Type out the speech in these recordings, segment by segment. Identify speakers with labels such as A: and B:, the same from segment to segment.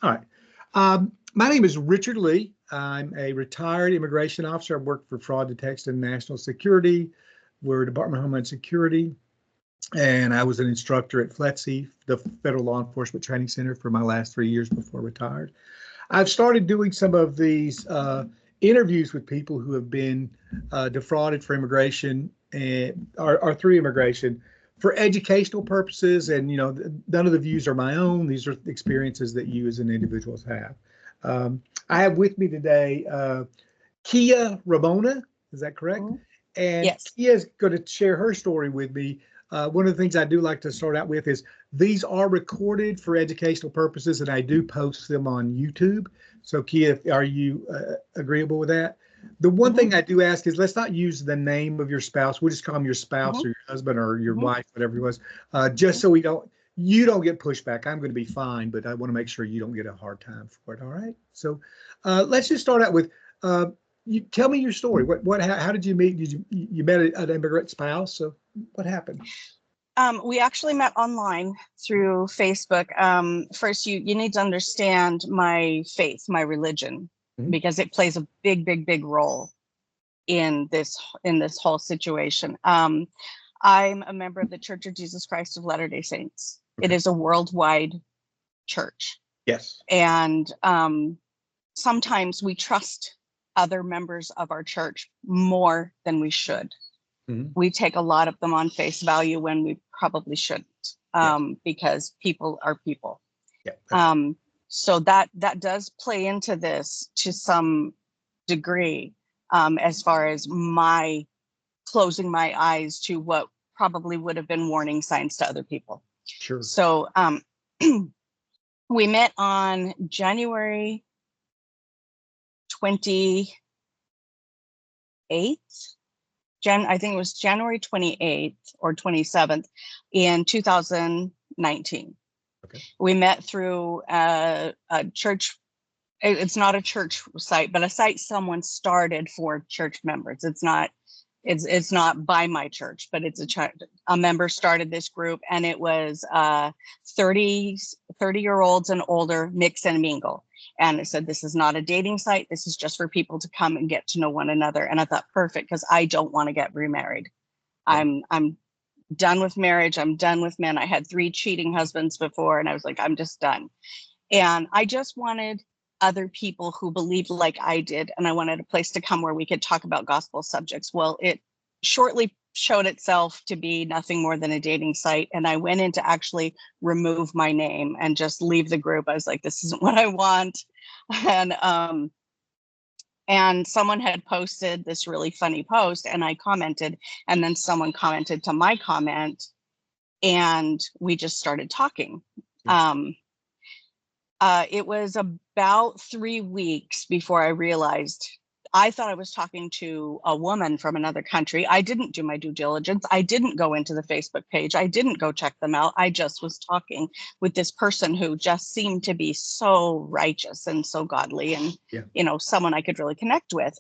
A: All right. My name is Richard Lee. I'm a retired immigration officer. I've worked for fraud detection and national security. We're Department of Homeland Security. And I was an instructor at FLETC, the Federal Law Enforcement Training Center, for my last 3 years before I retired. I've started doing some of these interviews with people who have been defrauded for immigration or through immigration for educational purposes. And, you know, none of the views are my own. These are experiences that you as an individuals have. I have with me today Kia Ramona. Is that correct?
B: Mm-hmm.
A: And
B: Yes.
A: Kia is going to share her story with me. One of the things I do like to start out with is these are recorded for educational purposes, and I do post them on YouTube. So Kia, are you agreeable with that? The one thing I do ask is let's not use the name of your spouse. We'll just call him your spouse or your husband or your wife, whatever it was, just so you don't get pushback. I'm going to be fine, but I want to make sure you don't get a hard time for it. All right. So let's just start out with you tell me your story. How did you meet? You met an immigrant spouse? So what happened?
B: We actually met online through Facebook. First, you need to understand my faith, my religion, because it plays a big role in this whole situation. I'm a member of the Church of Jesus Christ of Latter-day Saints. Okay. It is a worldwide church.
A: Yes.
B: And sometimes we trust other members of our church more than we should. We take a lot of them on face value when we probably shouldn't, because people are people. Yeah, so that does play into this to some degree, as far as my closing my eyes to what probably would have been warning signs to other people.
A: Sure.
B: So we met on January 28th. I think it was January 28th or 27th in 2019. Okay. We met through a church. It's not a church site, but a site someone started for church members. It's not by my church, but it's a member started this group, and it was 30-year-olds and older, mix and mingle. And it said, this is not a dating site. This is just for people to come and get to know one another. And I thought, perfect, because I don't want to get remarried. I'm done with marriage. I'm done with men. I had 3 cheating husbands before, and I was like, I'm just done. And I just wanted other people who believed like I did. And I wanted a place to come where we could talk about gospel subjects. Well, it shortly showed itself to be nothing more than a dating site. And I went in to actually remove my name and just leave the group. I was like, this isn't what I want. And someone had posted this really funny post, and I commented, and then someone commented to my comment, and we just started talking. It was about 3 weeks before I realized I thought I was talking to a woman from another country. I didn't do my due diligence. I didn't go into the Facebook page. I didn't go check them out. I just was talking with this person who just seemed to be so righteous and so godly, and someone I could really connect with.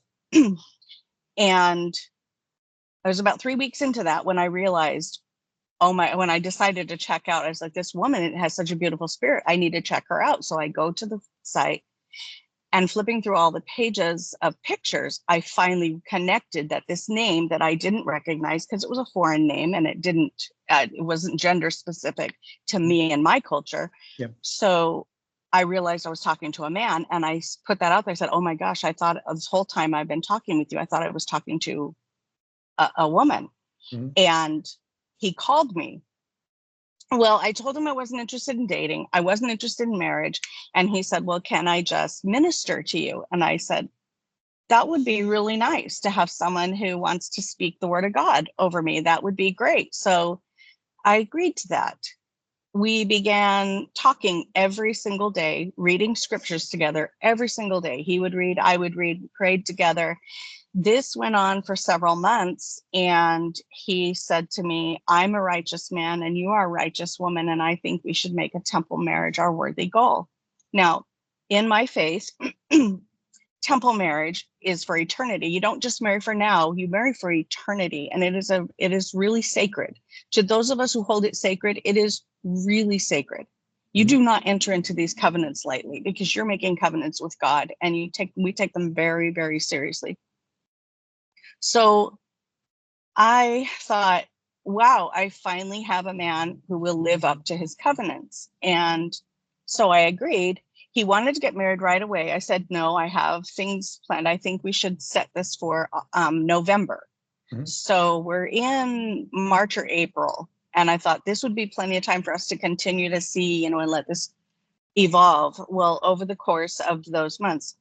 B: And I was about 3 weeks into that when I realized, when I decided to check out, I was like, this woman has such a beautiful spirit. I need to check her out. So I go to the site, and flipping through all the pages of pictures, I finally connected that this name that I didn't recognize, because it was a foreign name and it wasn't gender specific to me and my culture. Yeah. So I realized I was talking to a man, and I put that out there. I said, oh my gosh, I thought this whole time I've been talking with you, I thought I was talking to a woman. And he called me. Well, I told him I wasn't interested in dating. I wasn't interested in marriage. And he said, well, can I just minister to you? And I said, that would be really nice to have someone who wants to speak the word of God over me. That would be great. So I agreed to that. We began talking every single day, reading scriptures together every single day. He would read, I would read, prayed together. This went on for several months, and he said to me, I'm a righteous man and you are a righteous woman, and I think we should make a temple marriage our worthy goal. Now, in my faith, temple marriage is for eternity. You don't just marry for now, you marry for eternity. And it is really sacred. To those of us who hold it sacred, it is really sacred. You do not enter into these covenants lightly, because you're making covenants with God, and we take them very, very seriously. So I thought, wow, I finally have a man who will live up to his covenants. And so I agreed. He wanted to get married right away. I said, no, I have things planned. I think we should set this for November.
A: Mhm.
B: So we're in March or April. And I thought this would be plenty of time for us to continue to see, and let this evolve. Well, over the course of those months,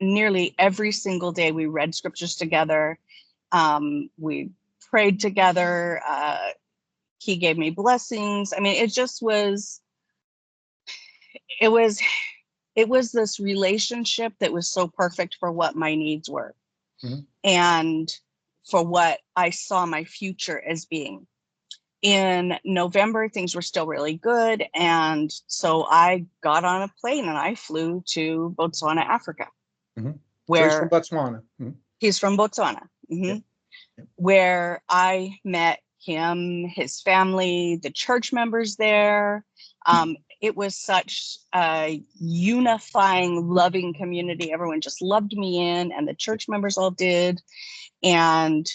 B: nearly every single day we read scriptures together. We prayed together. He gave me blessings. I mean, it was this relationship that was so perfect for what my needs were,
A: Mhm.
B: and for what I saw my future as being. In November, things were still really good. And so I got on a plane and I flew to Botswana, Africa,
A: Mhm. So he's from
B: where
A: Botswana. Mhm.
B: he's from Botswana.
A: Yep. Yep.
B: Where I met him, his family, the church members there. It was such a unifying, loving community. Everyone just loved me in, and the church members all did. And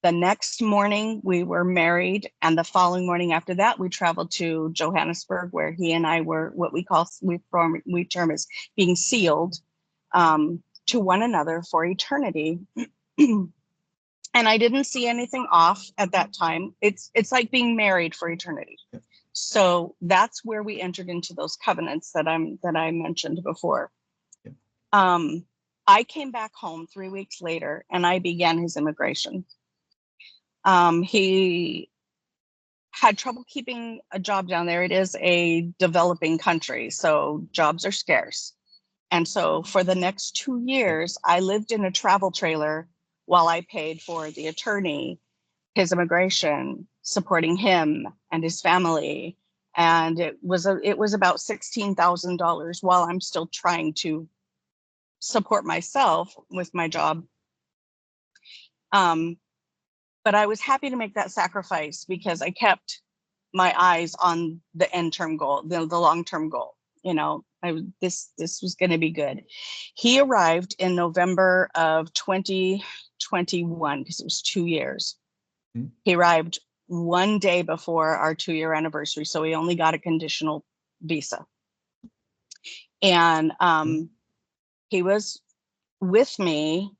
B: the next morning we were married, and the following morning after that, we traveled to Johannesburg, where he and I were what we term as being sealed to one another for eternity. And I didn't see anything off at that time. It's like being married for eternity. So that's where we entered into those covenants that I mentioned before. I came back home 3 weeks later, and I began his immigration. He had trouble keeping a job down there. It is a developing country, so jobs are scarce. And so for the next 2 years, I lived in a travel trailer while I paid for the attorney, his immigration, supporting him and his family. And it was about $16,000 while I'm still trying to support myself with my job. But I was happy to make that sacrifice because I kept my eyes on the end term goal, the long-term goal. This was going to be good. He arrived in November of 2021, because it was 2 years.
A: Mm-hmm.
B: He arrived one day before our 2-year anniversary, so he only got a conditional visa. And he was with me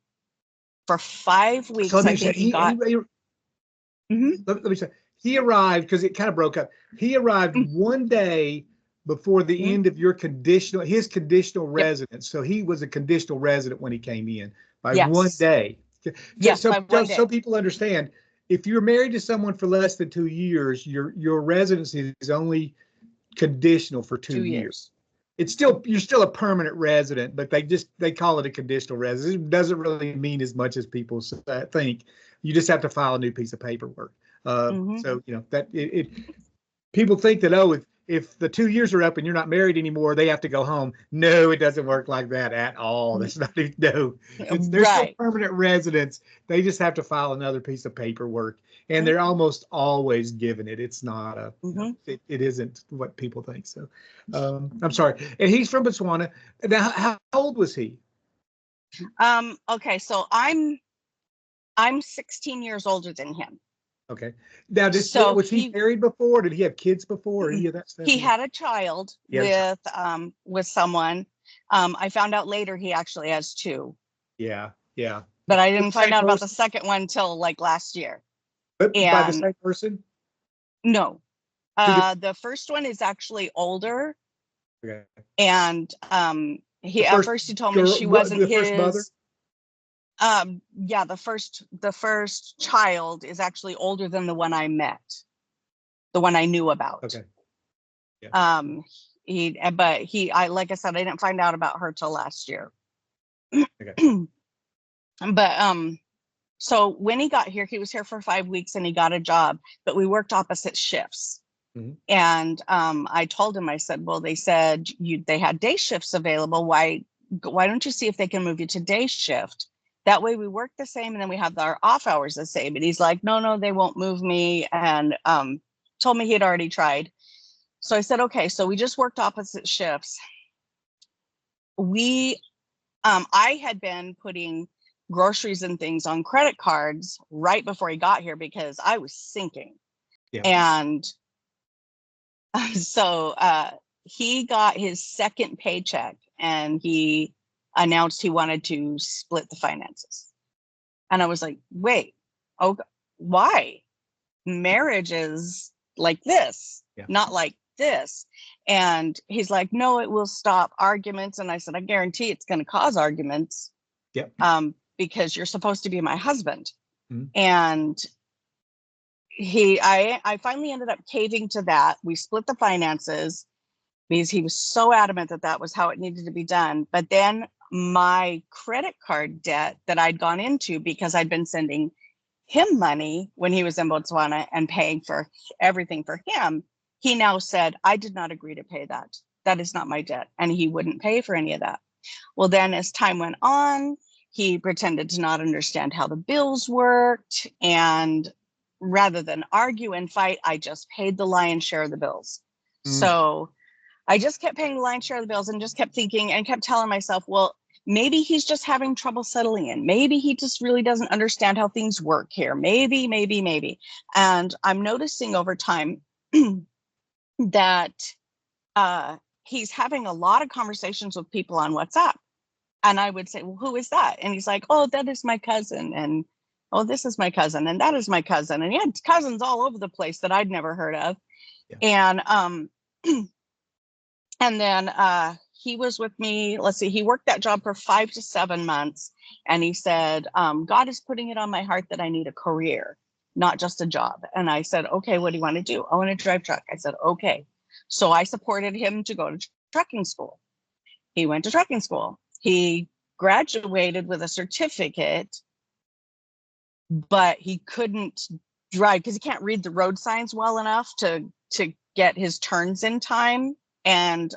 B: for 5 weeks.
A: So
B: I think he got.
A: Let me say, he arrived, because it kind of broke up. He arrived one day before the end of his conditional residence. So he was a conditional resident when he came in by one day.
B: Yes,
A: so,
B: by one day.
A: So people understand, if you're married to someone for less than 2 years, your residency is only conditional for 2 years. You're still a permanent resident, but they call it a conditional residence. It doesn't really mean as much as people think. You just have to file a new piece of paperwork. So that people think that, if the 2 years are up and you're not married anymore, they have to go home. No, it doesn't work like that at all. That's not no. They're still permanent residents. They just have to file another piece of paperwork, and they're almost always given it. It's not it isn't what people think. So, I'm sorry. And he's from Botswana. Now, how old was he?
B: Okay, so I'm 16 years older than him.
A: Okay. Now, was he married before? Did he have kids before? Or any of that stuff?
B: He had a child with someone. I found out later he actually has 2.
A: Yeah.
B: But I didn't find out about the second one till like last year.
A: But by the same person?
B: No. The first one is actually older.
A: Okay.
B: And at first he told me she wasn't his. First mother? The first child is actually older than the one I met, the one I knew about.
A: Okay. Yeah.
B: Like I said, I didn't find out about her till last year.
A: Okay.
B: But so when he got here, he was here for 5 weeks and he got a job, but we worked opposite shifts. Mm-hmm. And I told him, I said, well, they said they had day shifts available. Why don't you see if they can move you to day shift? That way we work the same and then we have our off hours the same. And he's like, no, they won't move me. And told me he had already tried. So I said, okay, so we just worked opposite shifts. I had been putting groceries and things on credit cards right before he got here because I was sinking.
A: Yeah.
B: And so he got his second paycheck and he announced he wanted to split the finances. And I was like, wait, oh, why? Marriage is like this, not like this. And he's like, no, it will stop arguments. And I said, I guarantee it's going to cause arguments.
A: Yep.
B: Because you're supposed to be my husband.
A: Mm-hmm.
B: And I finally ended up caving to that. We split the finances because he was so adamant that that was how it needed to be done. But then my credit card debt that I'd gone into because I'd been sending him money when he was in Botswana and paying for everything for him, he now said, I did not agree to pay that. That is not my debt. And he wouldn't pay for any of that. Well, then as time went on, he pretended to not understand how the bills worked. And rather than argue and fight, I just paid the lion's share of the bills. So I just kept paying the lion's share of the bills and just kept thinking and kept telling myself, well, maybe he's just having trouble settling in. Maybe he just really doesn't understand how things work here. Maybe. And I'm noticing over time that he's having a lot of conversations with people on WhatsApp. And I would say, well, who is that? And he's like, oh, that is my cousin. And oh, this is my cousin. And that is my cousin. And he had cousins all over the place that I'd never heard of. Yeah. And then he was with me. Let's see, he worked that job for 5 to 7 months. And he said, God is putting it on my heart that I need a career, not just a job. And I said, okay, what do you want to do? I want to drive truck. I said, okay. So I supported him to go to trucking school. He went to trucking school. He graduated with a certificate, but he couldn't drive because he can't read the road signs well enough to get his turns in time. And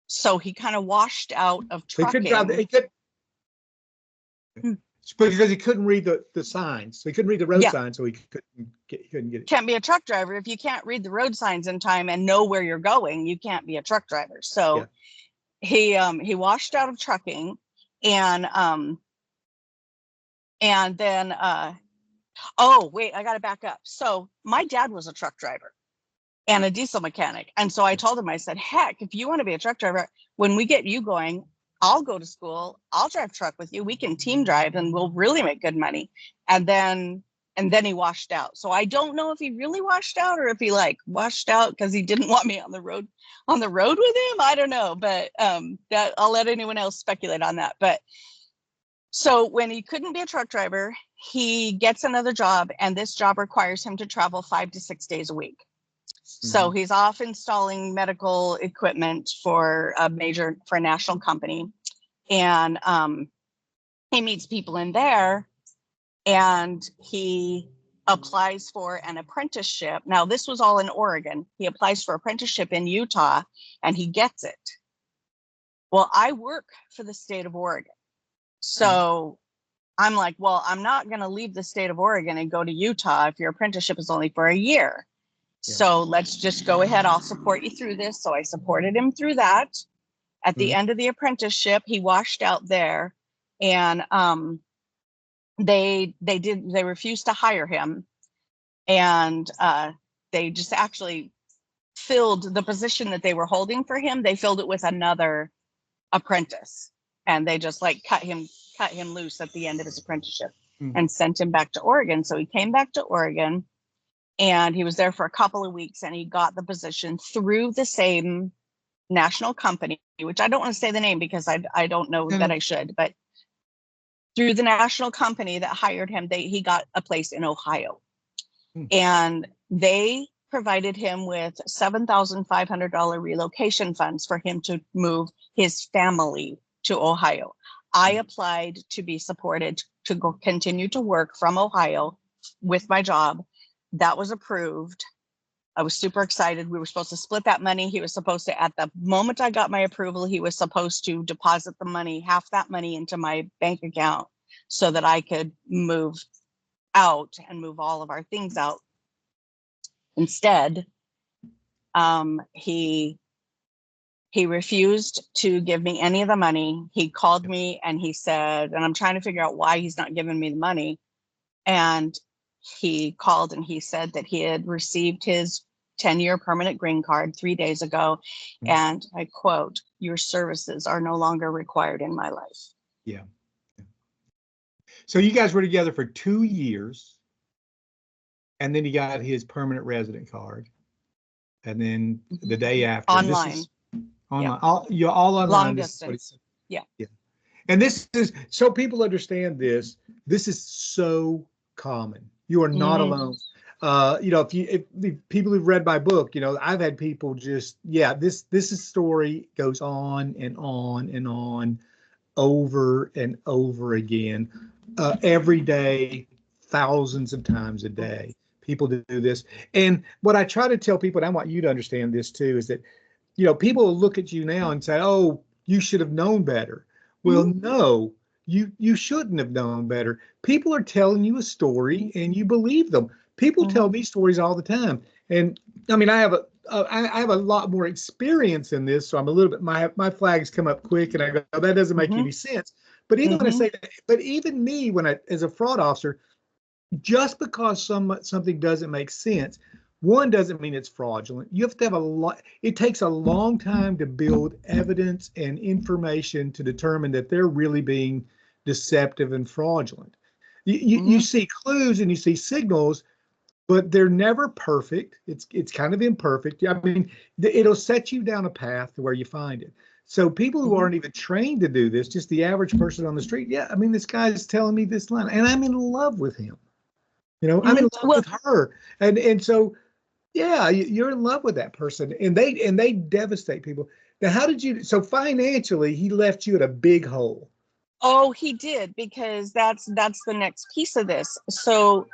B: so he kind of washed out of trucking.
A: Because he couldn't read the signs. So he couldn't read the road signs, so he couldn't get it.
B: Can't be a truck driver. If you can't read the road signs in time and know where you're going, you can't be a truck driver. So he washed out of trucking, and then oh wait, I gotta back up. So my dad was a truck driver and a diesel mechanic. And so I told him, I said, heck, if you want to be a truck driver, when we get you going, I'll go to school, I'll drive truck with you, we can team drive and we'll really make good money. And then he washed out. So I don't know if he really washed out or if he like washed out because he didn't want me on the road with him. I don't know, but that I'll let anyone else speculate on that. But so when he couldn't be a truck driver, he gets another job, and this job requires him to travel 5 to 6 days a week. So he's off installing medical equipment for a national company. And he meets people in there, and he applies for an apprenticeship. Now, this was all in Oregon. He applies for apprenticeship in Utah, and he gets it. Well, I work for the state of Oregon. So I'm like, well, I'm not going to leave the state of Oregon and go to Utah if your apprenticeship is only for a year. So let's just go ahead. I'll support you through this. So I supported him through that. At the end of the apprenticeship, he washed out there, and they refused to hire him, and they just actually filled the position that they were holding for him. They filled it with another apprentice, and they just like cut him loose at the end of his apprenticeship and sent him back to Oregon. So he came back to Oregon. And he was there for a couple of weeks, and he got the position through the same national company, which I don't want to say the name because I don't know that I should, but through the national company that hired him, he got a place in Ohio. And they provided him with $7,500 relocation funds for him to move his family to Ohio. I applied to be supported to go continue to work from Ohio with my job. That was approved. I was super excited. We were supposed to split that money. He was supposed to, at the moment I got my approval, he was supposed to deposit the money, half that money into my bank account so that I could move out and move all of our things out. Instead, He refused to give me any of the money. He called me and he said, and I'm trying to figure out why he's not giving me the money. And he called and he said that he had received his 10-year permanent green card 3 days ago. And I quote, "Your services are no longer required in my life."
A: Yeah. So you guys were together for 2 years, and then he got his permanent resident card. And then the day after,
B: online.
A: This is online.
B: Yeah.
A: You're all online.
B: Long distance. Yeah.
A: Yeah. And this is, so people understand this, this is so common. You are not alone. You know, if people who've read my book, you know, I've had people just, this story goes on and on and on, over and over again, every day, thousands of times a day. People do this. And what I try to tell people, and I want you to understand this too, is that, you know, people will look at you now and say, "Oh, you should have known better." Well, no, you shouldn't have known better. People are telling you a story and you believe them. People tell me stories all the time. And I mean, I have a lot more experience in this, so I'm a little bit, my flags come up quick and I go, that doesn't make any sense. But even when I say that, but even me, as a fraud officer, just because something doesn't make sense, one, doesn't mean it's fraudulent. You have to have a lot. It takes a long time to build evidence and information to determine that they're really being deceptive and fraudulent. You see clues and you see signals, but they're never perfect. It's kind of imperfect. I mean, it'll set you down a path to where you find it. So people who aren't even trained to do this, just the average person on the street, I mean, this guy's telling me this line, and I'm in love with him. You know, I'm in love with her, and so. Yeah, you're in love with that person, and they devastate people. Now, how did you? So financially, he left you at a big hole.
B: Oh, he did, because that's the next piece of this. So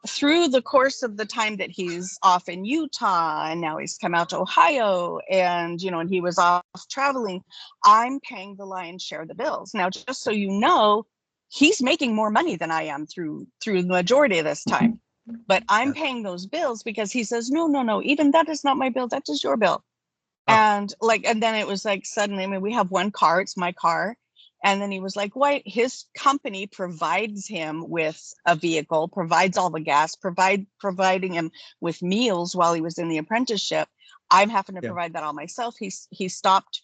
B: through the course of the time that he's off in Utah, and now he's come out to Ohio, and and he was off traveling, I'm paying the lion's share of the bills. Now, just so you know, he's making more money than I am through the majority of this time. But I'm paying those bills because he says, no, even that is not my bill. That is your bill. And then it was like, suddenly, I mean, we have one car, it's my car. And then he was like, why? His company provides him with a vehicle, provides all the gas, providing him with meals while he was in the apprenticeship. I'm having to provide that all myself. He stopped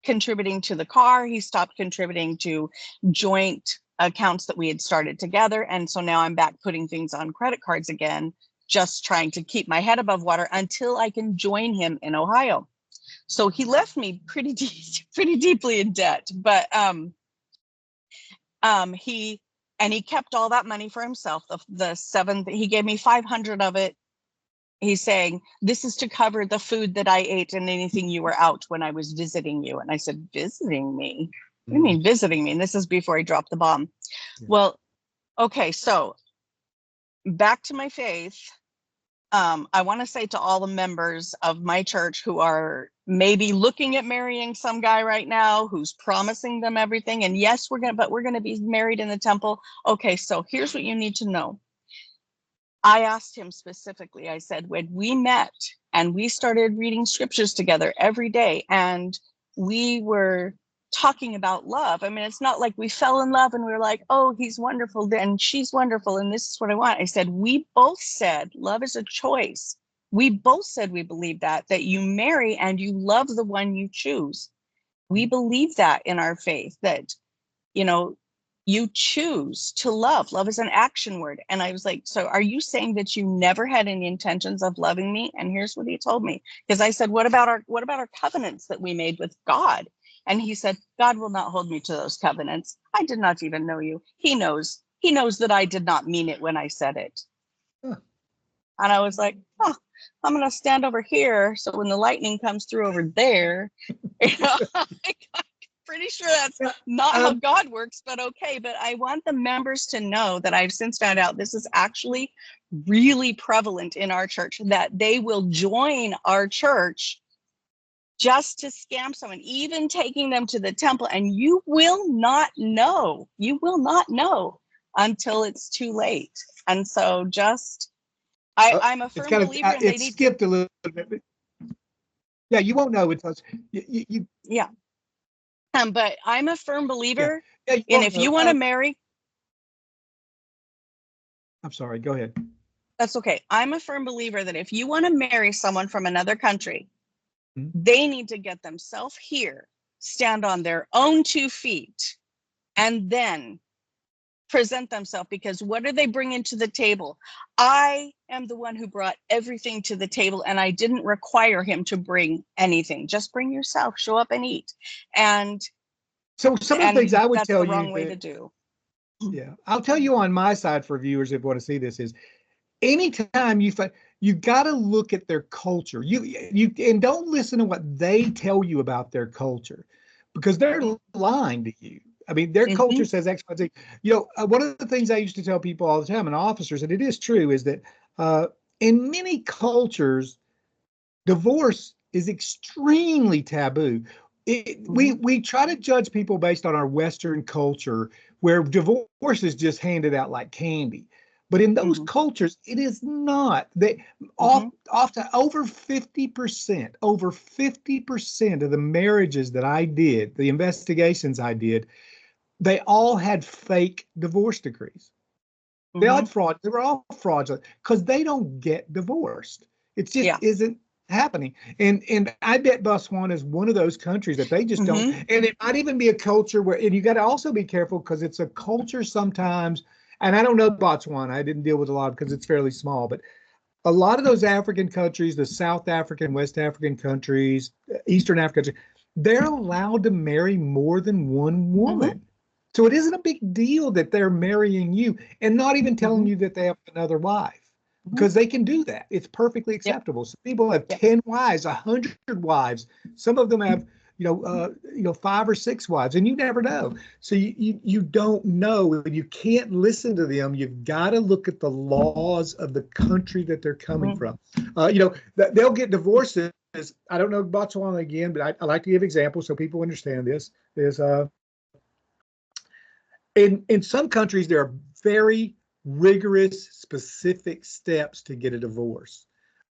B: contributing to the car. He stopped contributing to joint accounts that we had started together. And so now I'm back putting things on credit cards again, just trying to keep my head above water until I can join him in Ohio. So he left me pretty deeply in debt, but he kept all that money for himself. The seventh, he gave me 500 of it. He's saying, this is to cover the food that I ate and anything you were out when I was visiting you. And I said, visiting me? What do you mean visiting me? And this is before he dropped the bomb. Well, okay, so back to my faith. I want to say to all the members of my church who are maybe looking at marrying some guy right now who's promising them everything. And yes, we're going to be married in the temple. Okay, so here's what you need to know. I asked him specifically, I said, when we met and we started reading scriptures together every day, and we were talking about love. I mean, it's not like we fell in love and we were like, oh, he's wonderful and she's wonderful and this is what I want. I said, we both said love is a choice. We both said we believe that you marry and you love the one you choose. We believe that in our faith, that, you choose to love. Love is an action word. And I was like, so are you saying that you never had any intentions of loving me? And here's what he told me. Because I said, what about our covenants that we made with God? And he said, God will not hold me to those covenants. I did not even know you. He knows that I did not mean it when I said it. Huh. And I was like, oh, I'm going to stand over here. So when the lightning comes through over there, pretty sure that's not how God works, but okay. But I want the members to know that I've since found out this is actually really prevalent in our church, that they will join our church just to scam someone, even taking them to the temple. And you will not know until it's too late. And so I'm a firm believer.
A: It skipped a little bit. Yeah, you won't know until you
B: Yeah. But I'm a firm
A: yeah,
B: believer
A: yeah, you
B: in
A: won't
B: if
A: know.
B: you want to marry,
A: I'm sorry, go ahead.
B: that's okay. I'm a firm believer that if you want to marry someone from another country,
A: Mhm.
B: they need to get themselves here, stand on their own 2 feet, and then present themselves, because what are they bringing to the table? I am the one who brought everything to the table, and I didn't require him to bring anything. Just bring yourself, show up and eat. And
A: So some of the things I would
B: that's
A: tell
B: the
A: you
B: wrong way to
A: that,
B: do.
A: yeah, I'll tell you on my side for viewers if you want to see this is anytime you find you got to look at their culture. You and don't listen to what they tell you about their culture because they're lying to you. I mean, their culture
B: Mm-hmm.
A: says X, Y, Z. One of the things I used to tell people all the time, and officers, and it is true, is that uh, in many cultures, divorce is extremely taboo. We try to judge people based on our Western culture, where divorce is just handed out like candy. But in those
B: Mm-hmm.
A: cultures, it is not. They
B: Mm-hmm.
A: often over 50% of the marriages that I did, the investigations I did, they all had fake divorce decrees. They all
B: Mm-hmm.
A: had fraud. They were all fraudulent because they don't get divorced. It just
B: Yeah.
A: isn't happening. And I bet Botswana is one of those countries that they just don't.
B: Mm-hmm.
A: And it might even be a culture where, and you got to also be careful because it's a culture sometimes. And I don't know Botswana. I didn't deal with a lot because it's fairly small, but a lot of those African countries, the South African, West African countries, Eastern African, they're allowed to marry more than one
B: Mm-hmm.
A: woman. So it isn't a big deal that they're marrying you and not even telling
B: Mm-hmm.
A: you that they have another wife
B: Mm-hmm.
A: because they can do that. It's perfectly
B: Yep.
A: acceptable. Some people have
B: Yep.
A: 10 wives, 100 wives. Some of them have, 5 or 6 wives, and you never know. So you don't know, and you can't listen to them. You've got to look at the laws of the country that they're coming
B: Mm-hmm.
A: from. They'll get divorces. I don't know Botswana again, but I like to give examples so people understand this. Is in some countries there are very rigorous, specific steps to get a divorce.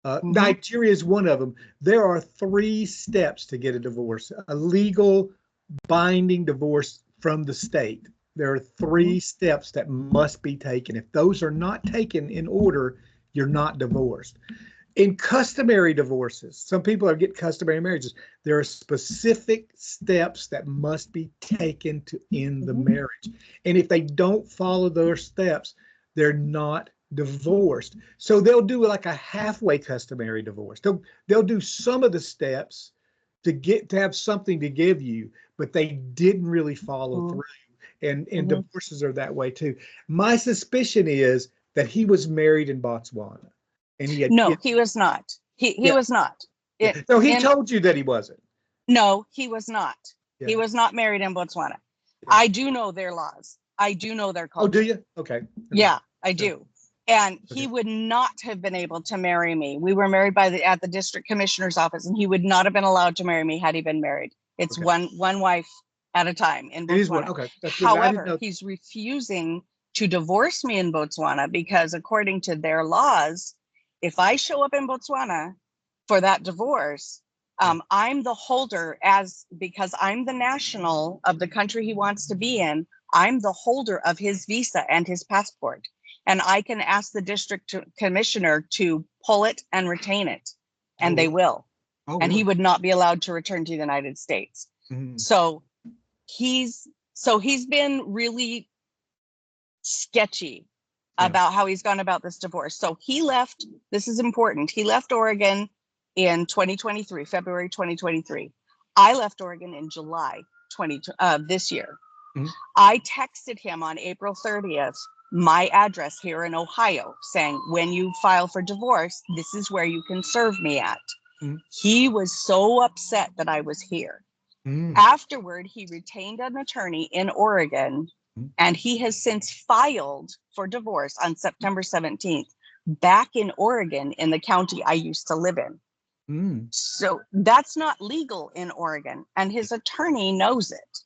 B: Mm-hmm.
A: Nigeria is one of them. There are 3 steps to get a divorce: a legal, binding divorce from the state. There are 3 steps that must be taken. If those are not taken in order, you're not divorced. In customary divorces, some people get customary marriages. There are specific steps that must be taken to end the marriage. And if they don't follow those steps, they're not divorced. So they'll do like a halfway customary divorce. They'll do some of the steps to have something to give you, but they didn't really follow through. And divorces are that way too. My suspicion is that he was married in Botswana and he had
B: No,
A: kids.
B: he was not. He
A: Yeah,
B: was not.
A: yeah.
B: It
A: So he
B: in
A: told you that he wasn't.
B: No, he was not. He
A: Yeah,
B: was not married in Botswana.
A: yeah.
B: I do know their laws. I do know their
A: Oh, do
B: culture.
A: you? Okay.
B: Yeah, I
A: Okay.
B: do. And he
A: Okay.
B: would not have been able to marry me. We were married at the district commissioner's office, and he would not have been allowed to marry me had he been married. It's
A: Okay.
B: one wife at a time in
A: It is one.
B: Botswana.
A: Okay. That's good. I didn't
B: However,
A: know.
B: he's refusing to divorce me in Botswana because according to their laws, if I show up in Botswana for that divorce, I'm the holder because I'm the national of the country he wants to be in. I'm the holder of his visa and his passport. And I can ask the district commissioner to pull it and retain it. And
A: Oh,
B: they
A: really?
B: will.
A: Oh,
B: And he
A: really?
B: would not be allowed to return to the United States.
A: Mhm.
B: So he's been really sketchy
A: Yeah.
B: about how he's gone about this divorce. So he left, this is important. He left Oregon in 2023, February 2023. I left Oregon in July this year.
A: Mhm.
B: I texted him on April 30th, my address here in Ohio, saying, when you file for divorce, this is where you can serve me at.
A: Mhm.
B: He was so upset that I was here.
A: Mhm.
B: Afterward, he retained an attorney in Oregon,
A: Mhm.
B: and he has since filed for divorce on September 17th back in Oregon in the county I used to live in.
A: Mhm.
B: So that's not legal in Oregon, and his attorney knows it.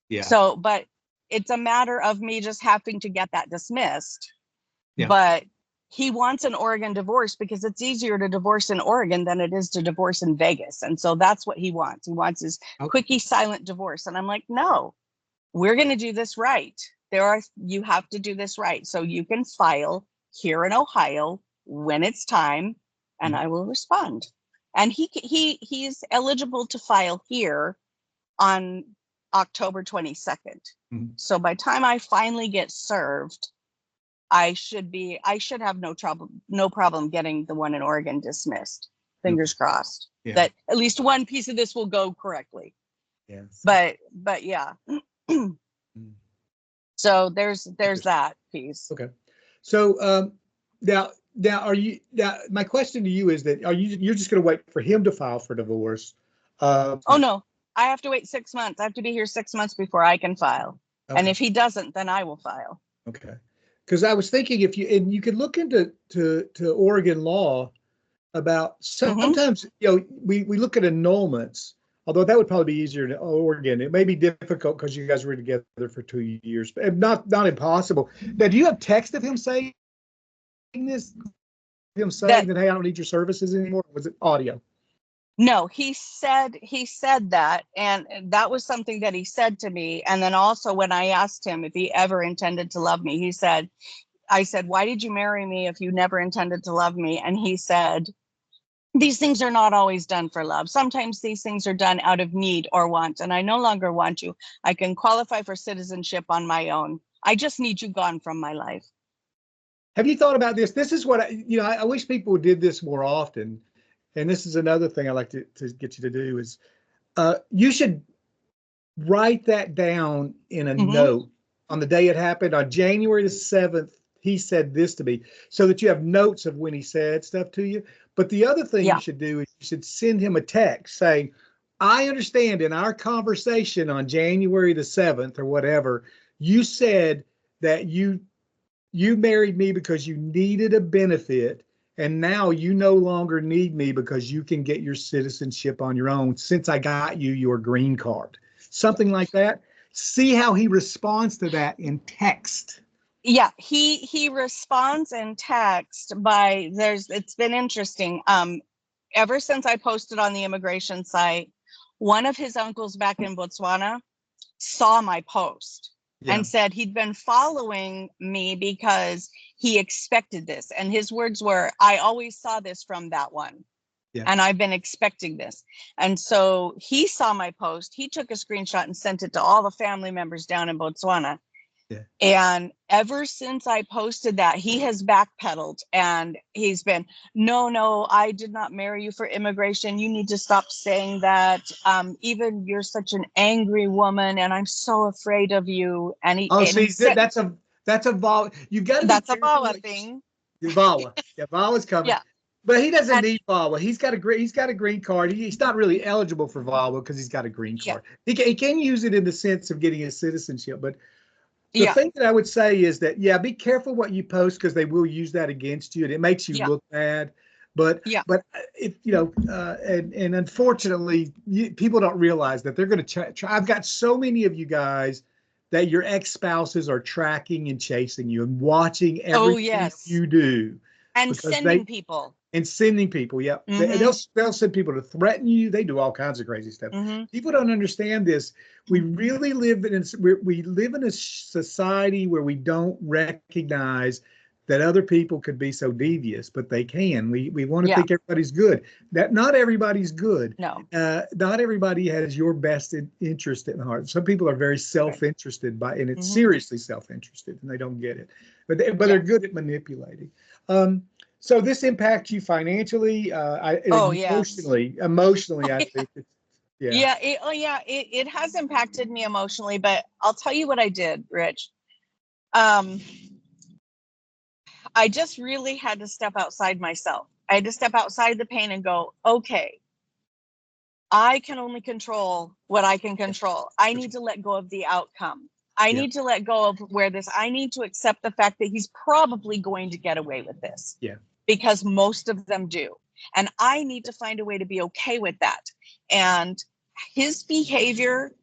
A: Yeah.
B: So, but it's a matter of me just having to get that dismissed.
A: Yeah.
B: But he wants an Oregon divorce because it's easier to divorce in Oregon than it is to divorce in Vegas. And so that's what he wants. He wants his quickie silent divorce. And I'm like, no, we're going to do this right. You have to do this right. So you can file here in Ohio when it's time, and I will respond. And he's eligible to file here on October 22nd. So by the time I finally get served, I should have no problem getting the one in Oregon dismissed. Fingers crossed that at least one piece of this will go correctly.
A: Yes.
B: But yeah. So there's that piece.
A: Okay. So now my question to you is that you're just going to wait for him to file for divorce?
B: Oh no, I have to wait 6 months. I have to be here 6 months before I can file. Okay. And if he doesn't, then I will file.
A: Okay. Because I was thinking you could look into Oregon law about sometimes, we look at annulments, although that would probably be easier in Oregon. It may be difficult because you guys were together for 2 years, but not impossible. Now, do you have text of him saying this? Him saying that, hey, I don't need your services anymore? Or was it audio?
B: No, he said that, and that was something that he said to me. And then also when I asked him if he ever intended to love me, I said, why did you marry me if you never intended to love me? And he said, these things are not always done for love. Sometimes these things are done out of need or want, and I no longer want you. I can qualify for citizenship on my own. I just need you gone from my life.
A: Have you thought about this? This is what I wish people did this more often. And this is another thing I like to get you to do is you should write that down in a note on the day it happened. On January the 7th, he said this to me, so that you have notes of when he said stuff to you. But the other thing you should do is you should send him a text saying, I understand in our conversation on January the 7th or whatever, you said that you married me because you needed a benefit. And now you no longer need me because you can get your citizenship on your own since I got you your green card. Something like that. See how he responds to that in text.
B: Yeah, he responds in text by it's been interesting. Ever since I posted on the immigration site, one of his uncles back in Botswana saw my post and said he'd been following me because he expected this. And his words were, I always saw this from that one. Yeah. And I've been expecting this. And so he saw my post. He took a screenshot and sent it to all the family members down in Botswana. Yeah. And ever since I posted that, he has backpedaled and he's been, no, I did not marry you for immigration. You need to stop saying that. Even you're such an angry woman and I'm so afraid of you. And
A: that's a VAWA. You got to.
B: That's a VAWA thing.
A: VAWA. Yeah, VAWA's coming. Yeah. But he doesn't need VAWA. He's got a green card. He's not really eligible for VAWA because he's got a green card. Yeah. He can use it in the sense of getting his citizenship, but the thing that I would say is that, be careful what you post because they will use that against you and it makes you look bad. But if and unfortunately, people don't realize that they're going to try. I've got so many of you guys that your ex-spouses are tracking and chasing you and watching everything you do.
B: And sending people.
A: And sending people, yeah. They'll send people to threaten you. They do all kinds of crazy stuff. People don't understand this. We really live in a society where we don't recognize that other people could be so devious, but they can. We want to think everybody's good. That not everybody's good.
B: No.
A: Not everybody has your best interest at heart. Some people are very self-interested and it's seriously self-interested, and they don't get it. But they're good at manipulating. So this impacts you financially, emotionally. I think it's,
B: it has impacted me emotionally, but I'll tell you what I did, Rich. I just really had to step outside myself. I had to step outside the pain and go, okay, I can only control what I can control. I need to let go of the outcome. I need to let go of I need to accept the fact that he's probably going to get away with this.
A: Yeah.
B: Because most of them do. And I need to find a way to be okay with that. And his behavior,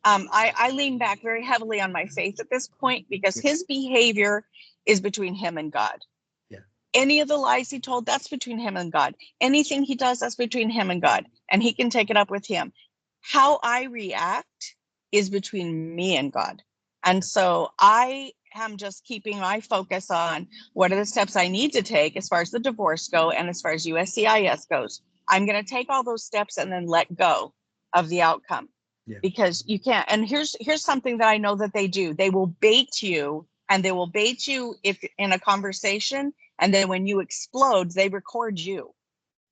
B: I lean back very heavily on my faith at this point because his behavior is between him and God.
A: Yeah.
B: Any of the lies he told, that's between him and God. Anything he does, that's between him and God. And he can take it up with him. How I react is between me and God. And so I am just keeping my focus on what are the steps I need to take as far as the divorce go and as far as USCIS goes. I'm going to take all those steps and then let go of the outcome.
A: Yeah.
B: Because you can't. And here's something that I know that they do. They will bait you, and they will bait you if in a conversation, and then when you explode, they record you.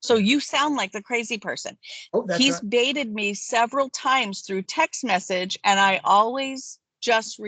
B: So you sound like the crazy person.
A: Oh, that's
B: He's
A: right.
B: baited me several times through text message, and I always just